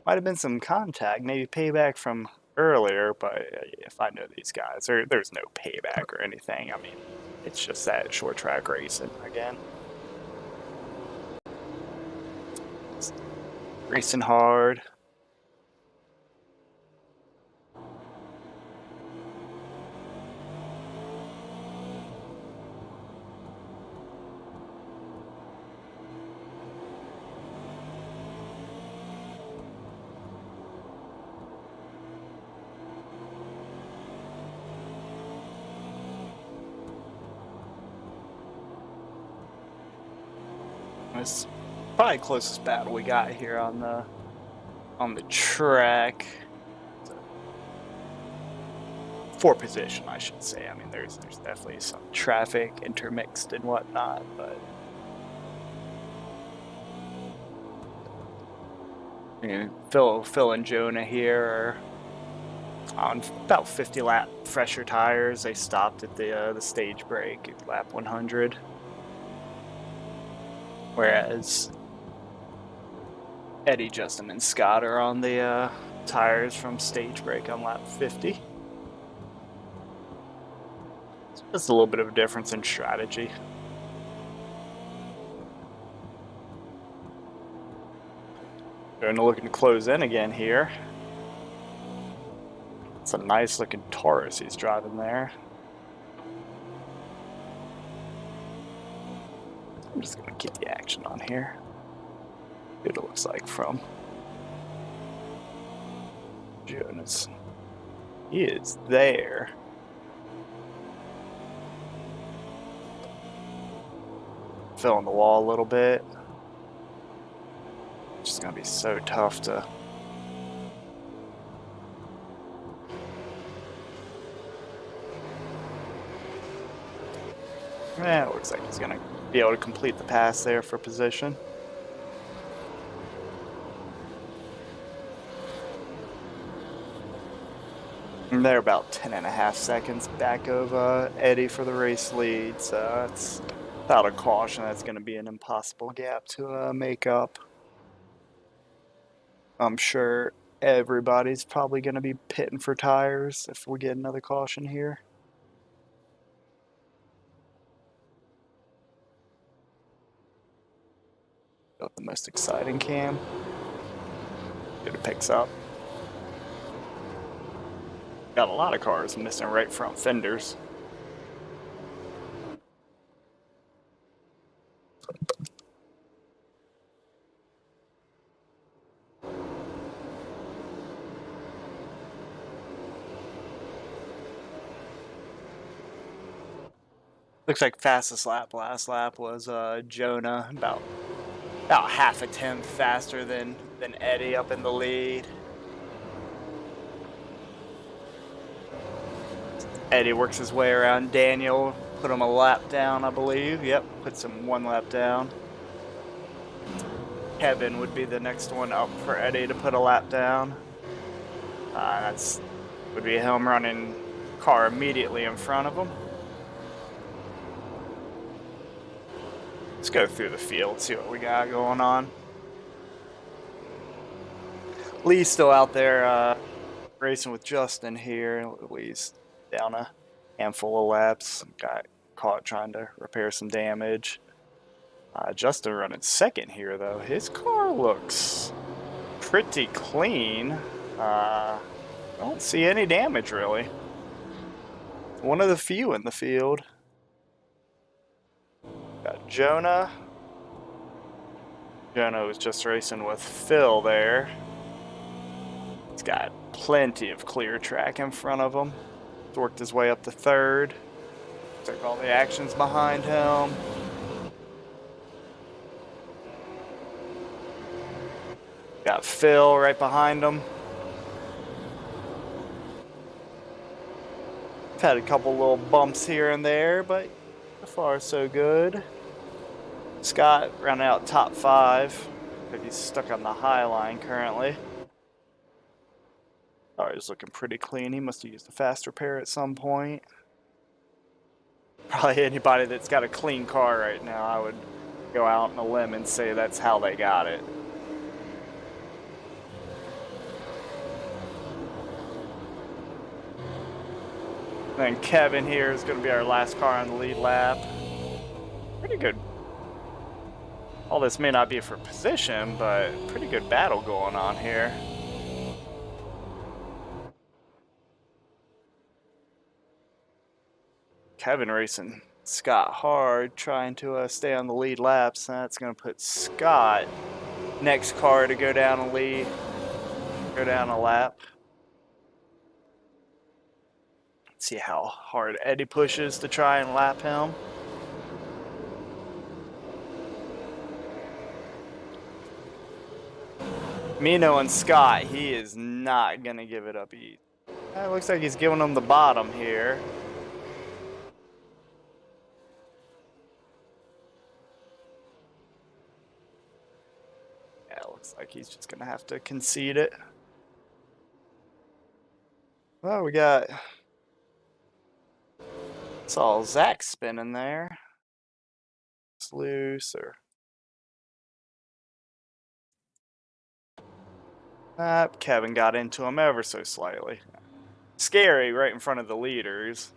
might have been some contact, maybe payback from earlier, but if I know these guys, there's no payback or anything. I mean, it's just that short track racing again. Racing hard. It's probably the closest battle we got here on the track. For position, I should say. I mean, there's definitely some traffic intermixed and whatnot, but Phil and Jonah here are on about 50 lap fresher tires. They stopped at the stage break at lap 100. Whereas Eddie, Justin, and Scott are on the tires from stage break on lap 50. It's just a little bit of a difference in strategy. Jonah looking to close in again here. It's a nice looking Taurus he's driving there. I'm just going to keep the action on here. What it looks like from Jonas. He is there. Filling the wall a little bit. It's just going to be so tough to... Yeah, it looks like he's going to be able to complete the pass there for position. And they're about 10.5 seconds back of Eddie for the race lead, so it's without a caution, that's going to be an impossible gap to make up. I'm sure everybody's probably going to be pitting for tires if we get another caution here. Got the most exciting cam. Good, it picks up. Got a lot of cars missing right front fenders. Looks like fastest lap last lap was Jonah, about half a tenth faster than Eddie up in the lead. Eddie works his way around Daniel, put him a lap down, I believe. Yep, puts him 1 lap down. Kevin would be the next one up for Eddie to put a lap down. That's would be him running car immediately in front of him. Let's go through the field, see what we got going on. Lee's still out there racing with Justin here. Lee's down a handful of laps. Got caught trying to repair some damage. Justin running second here, though. His car looks pretty clean. I don't see any damage, really. One of the few in the field. Got Jonah. Jonah was just racing with Phil there. He's got plenty of clear track in front of him. He's worked his way up to third. Took all the actions behind him. Got Phil right behind him. Had a couple little bumps here and there, but so far so good. Scott rounding out top 5. But he's stuck on the high line currently. Oh, he's looking pretty clean. He must have used a fast repair at some point. Probably anybody that's got a clean car right now, I would go out on a limb and say that's how they got it. Then Kevin here is going to be our last car on the lead lap. Pretty good. All this may not be for position, but pretty good battle going on here. Kevin racing Scott hard, trying to stay on the lead laps. That's going to put Scott next car to go down a lead, go down a lap. See how hard Eddie pushes to try and lap him. Me knowing Scott, he is not going to give it up easy. It looks like he's giving him the bottom here. Yeah, it looks like he's just going to have to concede it. Well, we got... Saw Zach spinning there. It's loose or... Kevin got into him ever so slightly. Scary right in front of the leaders.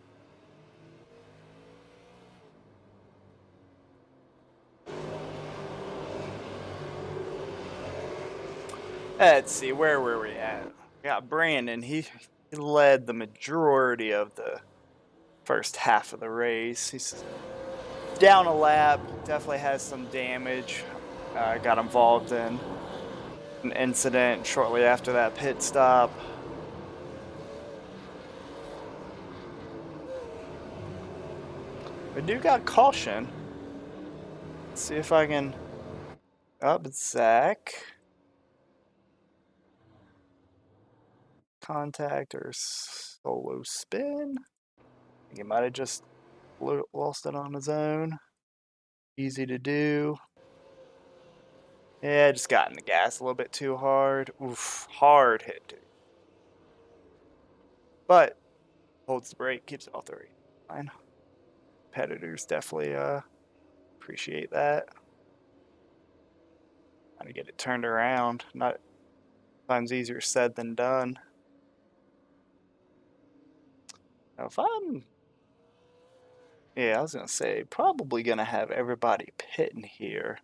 Let's see, where were we at? We got Brandon. He led the majority of the first half of the race. He's down a lap, definitely has some damage. Got involved in an incident shortly after that pit stop. We do got caution. Let's see if I can... Up, Zach. Contact or solo spin. I think he might have just lost it on his own. Easy to do. Yeah, just got in the gas a little bit too hard. Oof, hard hit, dude. But holds the brake, keeps it off the rate. Fine. Competitors definitely appreciate that. Trying to get it turned around. Not times easier said than done. Now if I'm... Yeah, I was going to say, probably going to have everybody pitting here.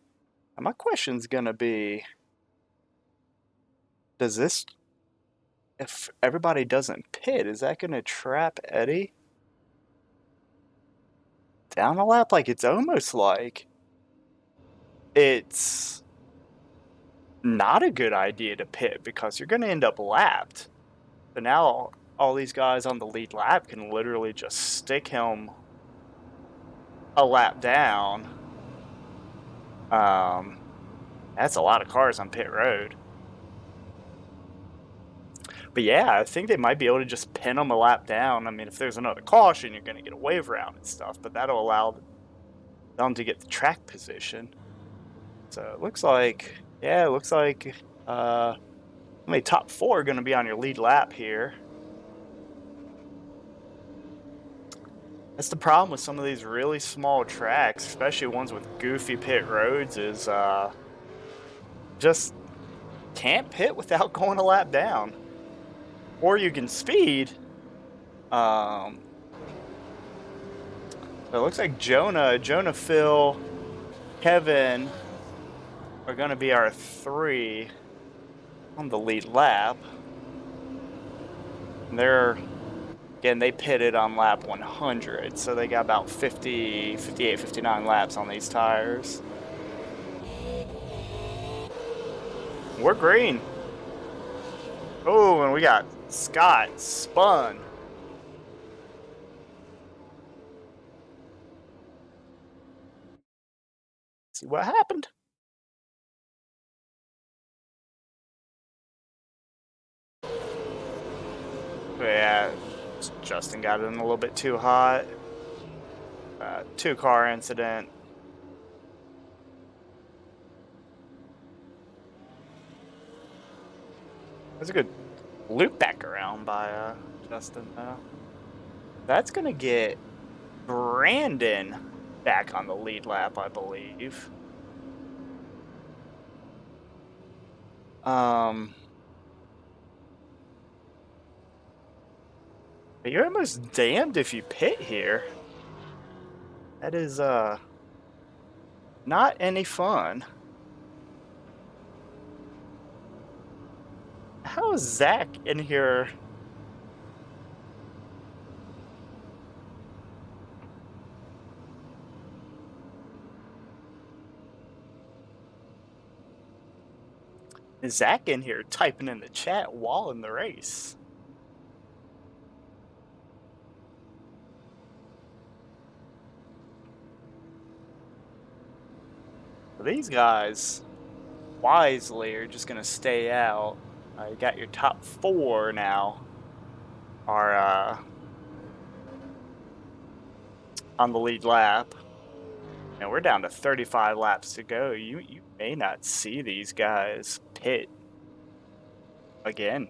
And my question's going to be, does this, if everybody doesn't pit, is that going to trap Eddie down a lap? Like, it's almost like it's not a good idea to pit because you're going to end up lapped. But now all these guys on the lead lap can literally just stick him a lap down. That's a lot of cars on pit road. But But yeah, I think they might be able to just pin them a lap down. I mean, if there's another caution, you're going to get a wave around and stuff, but that'll allow them to get the track position. So it looks like, yeah, it looks like only top 4 are going to be on your lead lap here. That's the problem with some of these really small tracks, especially ones with goofy pit roads, is just can't pit without going a lap down. Or you can speed. So it looks like Jonah, Phil, Kevin are going to be our 3 on the lead lap. And again, they pitted on lap 100, so they got about 50, 58, 59 laps on these tires. We're green. Oh, and we got Scott spun. See what happened. Yeah, Justin got it in a little bit too hot. 2-car incident. That's a good loop back around by Justin, though. That's going to get Brandon back on the lead lap, I believe. But you're almost damned if you pit here. That is not any fun. How is Zach in here? Is Zach in here typing in the chat while in the race? These guys wisely are just going to stay out. You got your top 4 now are on the lead lap. And we're down to 35 laps to go. You may not see these guys pit again.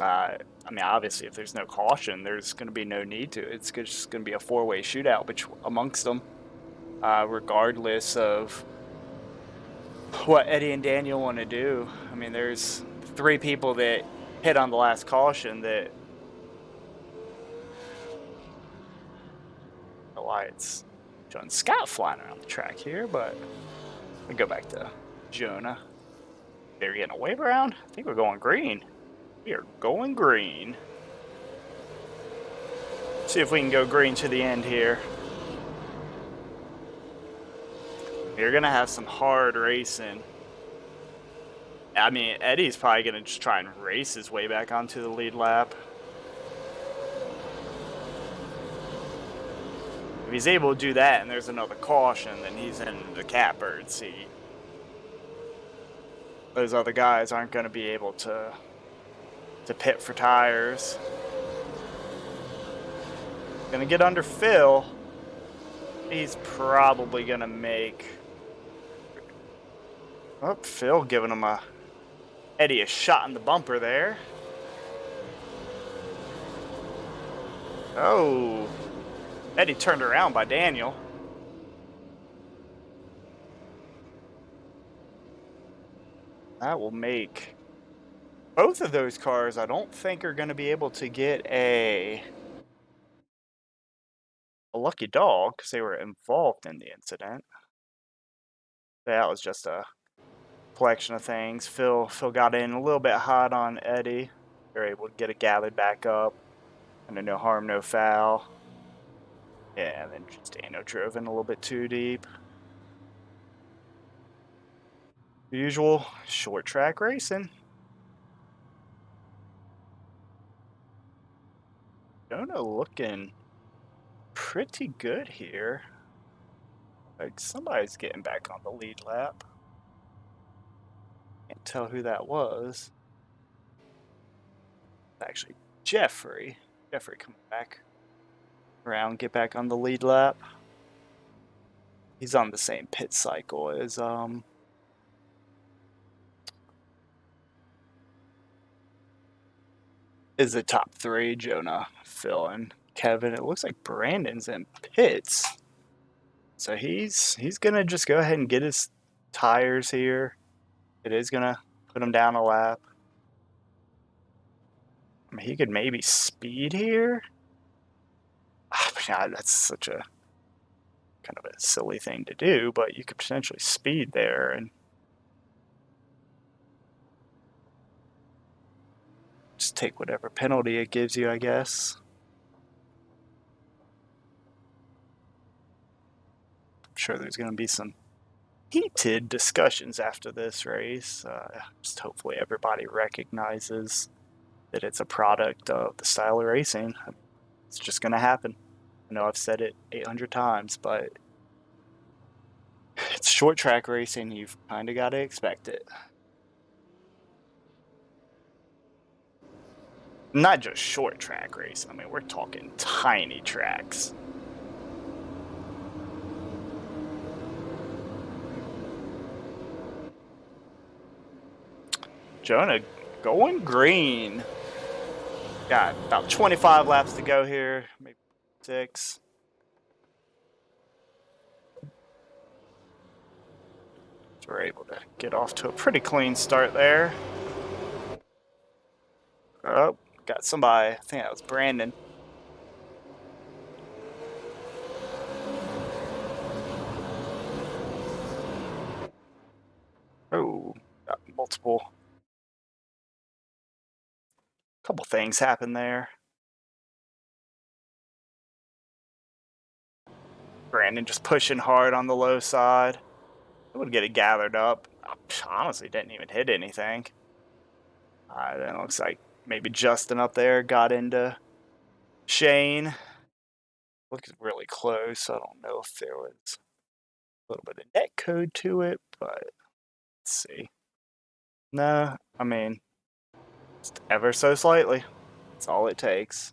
I mean, obviously, if there's no caution, there's going to be no need to. It's just going to be a 4-way shootout amongst them, regardless of what Eddie and Daniel want to do. I mean, there's 3 people that hit on the last caution that. I don't know why it's John Scott flying around the track here, but we go back to Jonah. They're getting a wave around. I think we're going green. We are going green. See if we can go green to the end here. You're going to have some hard racing. I mean, Eddie's probably going to just try and race his way back onto the lead lap. If he's able to do that and there's another caution, then he's in the catbird seat. Those other guys aren't going to be able to pit for tires. Gonna get under Phil. He's probably gonna make. Oh, Phil giving him Eddie a shot in the bumper there. Oh, Eddie turned around by Daniel. That will make both of those cars, I don't think, are going to be able to get a lucky dog because they were involved in the incident. That was just a collection of things. Phil got in a little bit hot on Eddie. They're able to get it gathered back up. And no harm, no foul. Yeah, and then Daniel drove in a little bit too deep. The usual short track racing. Jonah looking pretty good here. Like somebody's getting back on the lead lap. Can't tell who that was. Actually, Jeffrey. Jeffrey coming back around, get back on the lead lap. He's on the same pit cycle as is the top three, Jonah, Phil, and Kevin. It looks like Brandon's in pits. So he's gonna just go ahead and get his tires here. It is gonna put him down a lap. I mean, he could maybe speed here. God, that's such a kind of a silly thing to do, but you could potentially speed there and just take whatever penalty it gives you, I guess. I'm sure there's going to be some heated discussions after this race. Just hopefully everybody recognizes that it's a product of the style of racing. It's just going to happen. I know I've said it 800 times, but it's short track racing. You've kind of got to expect it. Not just short track racing. I mean, we're talking tiny tracks. Jonah going green. Got about 25 laps to go here, maybe 6. So we're able to get off to a pretty clean start there. Oh, got somebody. I think that was Brandon. Oh, got multiple. Couple things happened there. Brandon just pushing hard on the low side. I would get it gathered up. Honestly, didn't even hit anything. Then it looks like maybe Justin up there got into Shane. Looks really close. I don't know if there was a little bit of net code to it, but let's see. No, I mean, just ever so slightly. That's all it takes.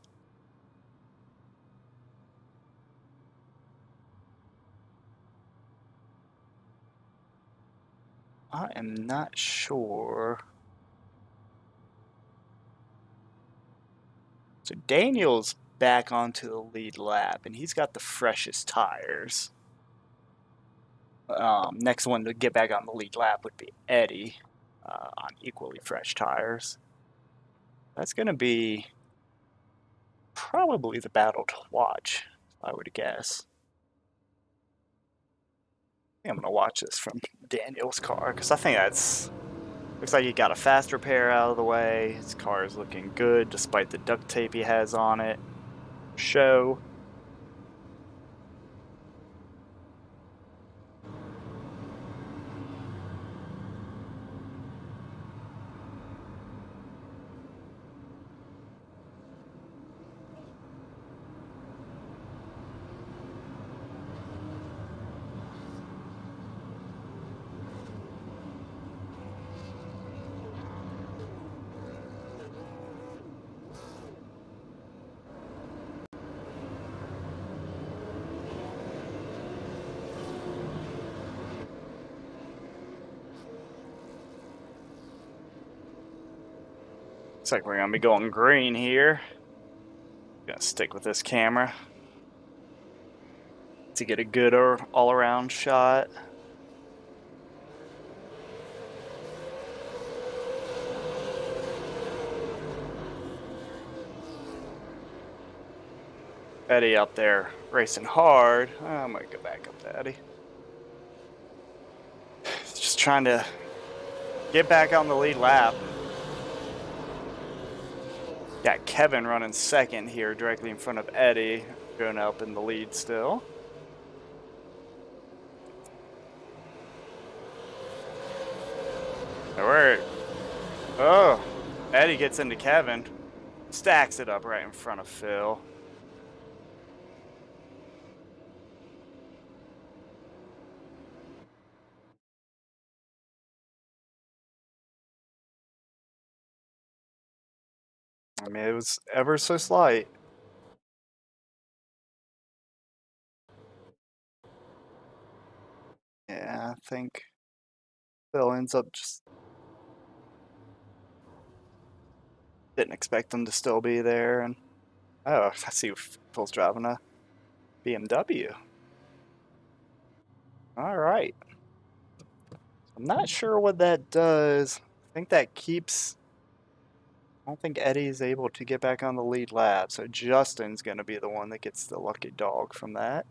I am not sure. So Daniel's back onto the lead lap, and he's got the freshest tires. Next one to get back on the lead lap would be Eddie on equally fresh tires. That's going to be probably the battle to watch, if I were to guess. I think I'm going to watch this from Daniel's car, because I think that's... Looks like he got a fast repair out of the way. His car is looking good, despite the duct tape he has on it. Show. Looks like we're going to be going green here. Gonna stick with this camera to get a good all-around shot. Eddie up there racing hard. I'm gonna go back up to Eddie. Just trying to get back on the lead lap. Got Kevin running second here, directly in front of Eddie, going up in the lead still. Oh, Eddie gets into Kevin, stacks it up right in front of Phil. I mean, it was ever so slight. Yeah, I think Phil ends up just didn't expect them to still be there. And oh, I see Phil's driving a BMW. All right. I'm not sure what that does. I think that keeps. I don't think Eddie's able to get back on the lead lap, so Justin's going to be the one that gets the lucky dog from that.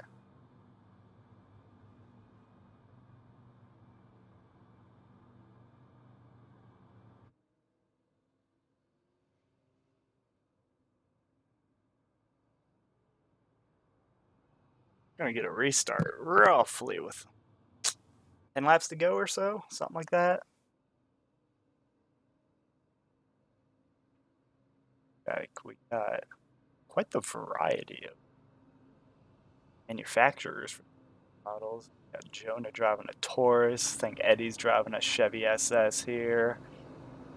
Going to get a restart roughly with 10 laps to go or so, something like that. Like we got quite the variety of manufacturers for models. We got Jonah driving a Taurus. I think Eddie's driving a Chevy SS here.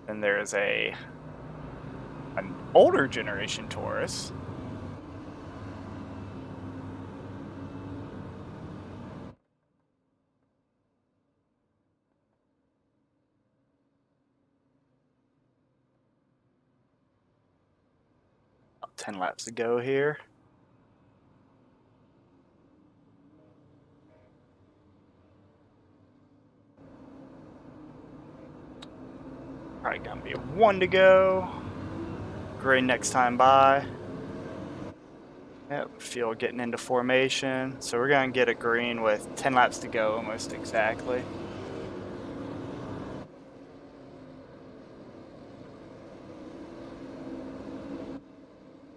Then there's an older generation Taurus. About 10 laps to go here. Probably gonna be 1 to go. Green next time by. Yep, field getting into formation. So we're gonna get a green with 10 laps to go almost exactly.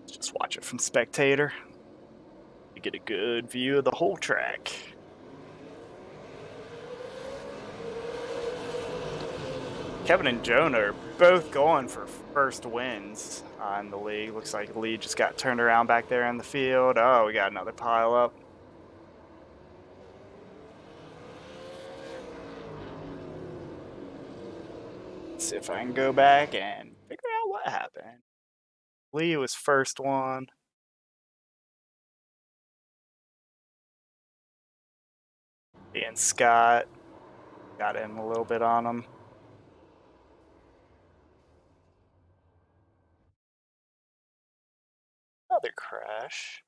Let's just watch it from spectator. You get a good view of the whole track. Kevin and Jonah are both going for first wins in the league. Looks like Lee just got turned around back there in the field. Oh, we got another pile up. Let's see if I can go back and figure out what happened. Lee was first one. And Scott got in a little bit on him. Another crash.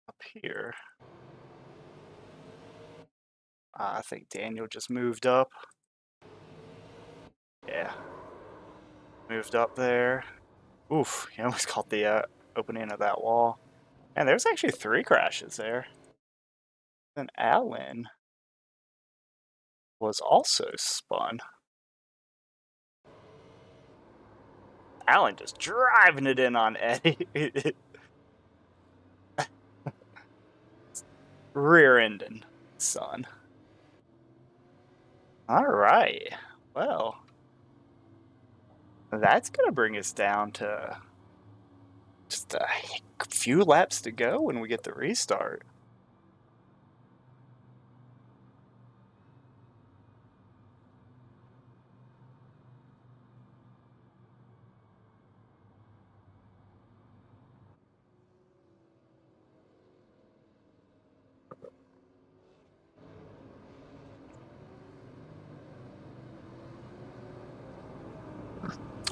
Up here. I think Daniel just moved up. Yeah. Moved up there. Oof, he almost caught the opening of that wall. And there's actually 3 crashes there. And Alan was also spun. Alan just driving it in on Eddie. Rear ending, son. All right. Well, that's going to bring us down to just a few laps to go when we get the restart.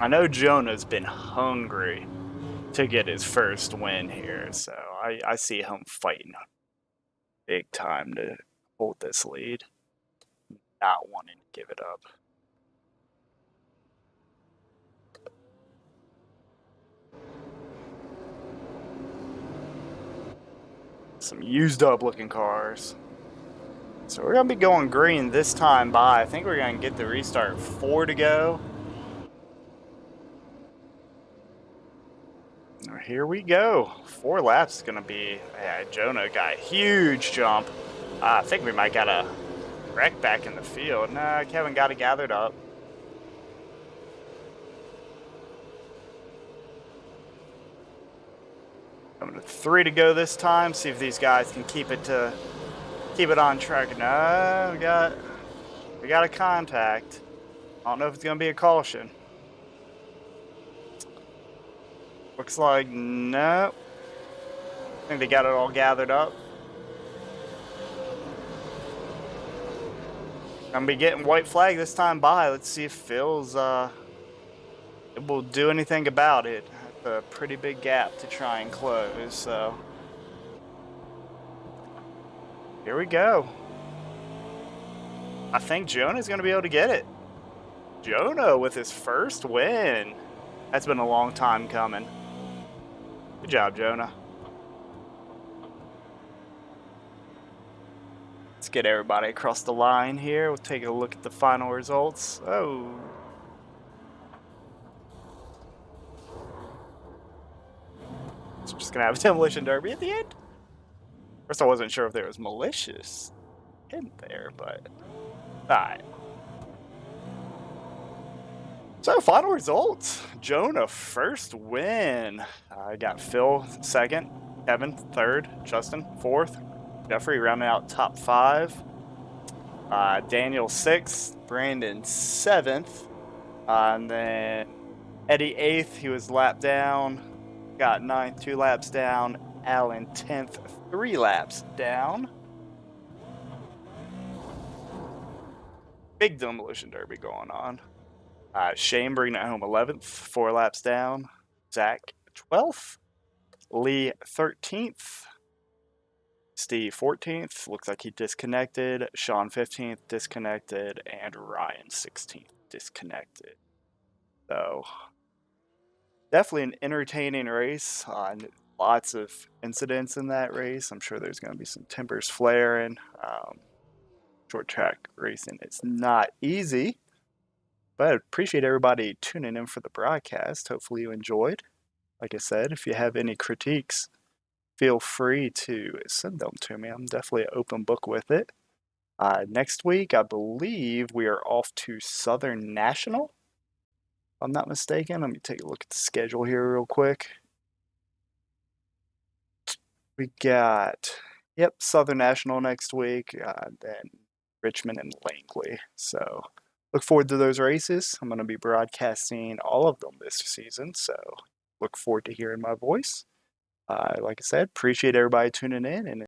I know Jonah's been hungry to get his first win here, so I see him fighting big time to hold this lead, not wanting to give it up. Some used up looking cars. So we're going to be going green this time by. I think we're going to get the restart 4 to go. Here we go. 4 laps is going to be. Yeah, Jonah got a huge jump. I think we might got a wreck back in the field. Nah, Kevin got it gathered up. Coming to 3 to go this time. See if these guys can keep it on track. No, we got a contact. I don't know if it's going to be a caution. Looks like no. I think they got it all gathered up. I'm gonna be getting white flag this time by. Let's see if Phil's will do anything about it. That's a pretty big gap to try and close. So here we go. I think Jonah's gonna be able to get it. Jonah with his first win. That's been a long time coming. Good job, Jonah. Let's get everybody across the line here. We'll take a look at the final results. Oh. It's just gonna have a demolition derby at the end. First, I wasn't sure if there was malicious in there, but alright. So, final results. Jonah, first win. I got Phil second, Kevin third, Justin fourth, Jeffrey rounding out top 5. Daniel 6th, Brandon 7th, and then Eddie 8th, he was lap down, got 9th, 2 laps down, Alan 10th, 3 laps down. Big demolition derby going on. Shane bringing it home 11th, 4 laps down, Zach 12th, Lee 13th, Steve 14th, looks like he disconnected, Sean 15th, disconnected, and Ryan 16th, disconnected. So, definitely an entertaining race. Lots of incidents in that race. I'm sure there's going to be some timbers flaring. Short track racing is not easy, but I appreciate everybody tuning in for the broadcast. Hopefully you enjoyed. Like I said, if you have any critiques, feel free to send them to me. I'm definitely an open book with it. Next week, I believe we are off to Southern National, if I'm not mistaken. Let me take a look at the schedule here real quick. We got, Southern National next week, then Richmond and Langley. So look forward to those races. I'm going to be broadcasting all of them this season, so look forward to hearing my voice. Like I said, appreciate everybody tuning in, and